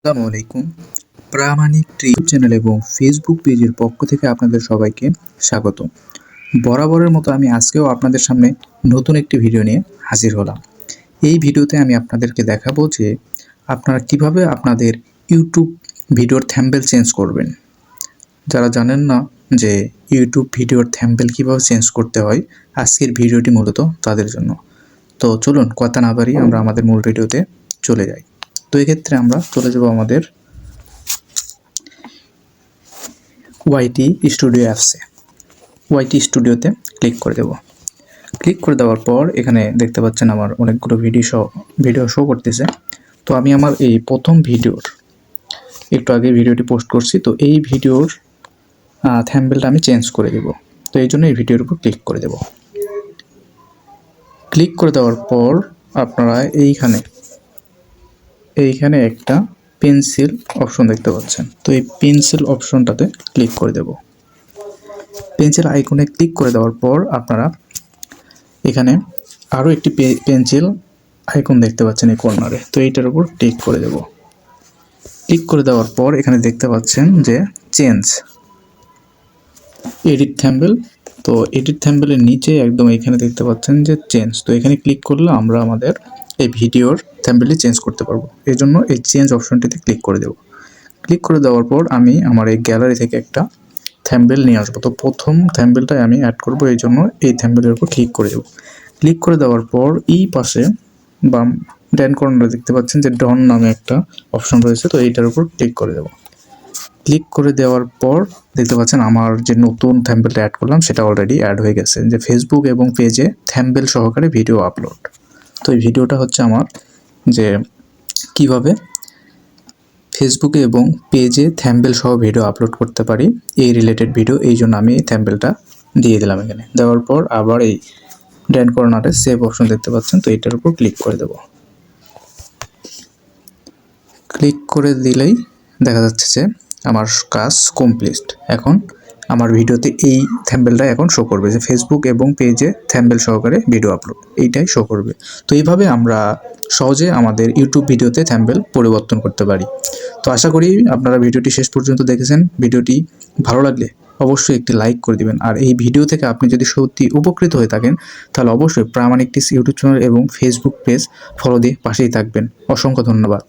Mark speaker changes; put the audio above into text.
Speaker 1: আসসালামু আলাইকুম। প্রামাণিক YouTube channel এবং ফেসবুক পেজের পক্ষ থেকে আপনাদের সবাইকে স্বাগত। বরাবরের মতো আমি আজকেও আপনাদের সামনে নতুন একটি ভিডিও নিয়ে হাজির হলাম। এই ভিডিওতে আমি আপনাদেরকে দেখাবো যে আপনারা কিভাবে আপনাদের ইউটিউব ভিডিওর থাম্বনেল চেঞ্জ করবেন। যারা জানেন না যে ইউটিউব ভিডিওর থাম্বনেল কিভাবে চেঞ্জ করতে হয়, আজকের ভিডিওটি মূলত তাদের জন্য। তো চলুন কথা না বাড়িয়ে আমরা আমাদের মূল ভিডিওতে চলে যাই। তো এক্ষেত্রে আমরা চলে যাব আমাদের ওয়াইটি স্টুডিও অ্যাপসে। ওয়াইটি স্টুডিওতে ক্লিক করে দেব। ক্লিক করে দেওয়ার পর এখানে দেখতে পাচ্ছেন আমার অনেকগুলো ভিডিও শো করতেছে। তো আমি আমার এই প্রথম ভিডিওর একটু আগে ভিডিওটি পোস্ট করছি, তো এই ভিডিওর থাম্বনেলটা আমি চেঞ্জ করে দেব। তো এই জন্য এই ভিডিওর উপর ক্লিক করে দেব। ক্লিক করে দেওয়ার পর আপনারা এইখানে একটা পেন্সিল অপশন দেখতে পাচ্ছেন। তো এই পেন্সিল অপশনটাতে ক্লিক করে দেব। পেন্সিল আইকনে ক্লিক করে দেওয়ার পর আপনারা এখানে আরও একটি পেন্সিল আইকন দেখতে পাচ্ছেন এই কর্নারে। তো এইটার উপর ক্লিক করে দেব। ক্লিক করে দেওয়ার পর এখানে দেখতে পাচ্ছেন যে চেঞ্জ এডিট থাম্বনেল। তো এডিট থাম্বনেলের নিচে একদম এখানে দেখতে পাচ্ছেন যে চেঞ্জ। তো এখানে ক্লিক করলে আমরা আমাদের এই ভিডিওর থাম্বনেলটি চেঞ্জ করতে পারবো। এই জন্য এই চেঞ্জ অপশনটিতে ক্লিক করে দেব। ক্লিক করে দেওয়ার পর আমি আমার এই গ্যালারি থেকে একটা থাম্বনেল নিয়ে আসবো। তো প্রথম থাম্বনেলটাই আমি অ্যাড করব, এই জন্য এই থাম্বনেলের উপর ক্লিক করে দেব। ক্লিক করে দেওয়ার পর এই পাশে বাম ডান কর্নারে দেখতে পাচ্ছেন যে ডন নামে একটা অপশন রয়েছে। তো এইটার উপর ক্লিক করে দেব। ক্লিক করে দেওয়ার পর দেখতে পাচ্ছেন আমার যে নতুন থাম্বনেলটা অ্যাড করলাম সেটা অলরেডি অ্যাড হয়ে গেছে, যে ফেসবুক এবং পেজে থাম্বনেল সহকারে ভিডিও আপলোড। তো এই ভিডিওটা হচ্ছে আমার যে কিভাবে ফেসবুকে এবং পেজে থাম্বনেল সহ ভিডিও আপলোড করতে পারি, এই রিলেটেড ভিডিও। এই জন্য আমি এই থাম্বনেলটা দিয়ে দিলাম। এখানে দেওয়ার পর আবার এই ডান কর্নারে সেভ অপশন দেখতে পাচ্ছেন। তো এটার উপর ক্লিক করে দেব। ক্লিক করে দিলেই দেখা যাচ্ছে যে আমার কাজ কমপ্লিট। এখন আমার ভিডিওতে এই থাম্বনেলটা এখন শো করবে যে ফেসবুক এবং পেজে থাম্বনেল সহকারে ভিডিও আপলোড, এইটাই শো করবে। তো এইভাবে আমরা সহজে আমাদের ইউটিউব ভিডিওতে থাম্বনেল পরিবর্তন করতে পারি। তো আশা করি আপনারা ভিডিওটি শেষ পর্যন্ত দেখেছেন। ভিডিওটি ভালো লাগলে অবশ্যই একটি লাইক করে দিবেন। আর এই ভিডিও থেকে আপনি যদি সত্যি উপকৃত হয়ে থাকেন তাহলে অবশ্যই প্রামাণিক টিপস ইউটিউব চ্যানেল এবং ফেসবুক পেজ ফলো দিয়ে পাশেই থাকবেন। অসংখ্য ধন্যবাদ।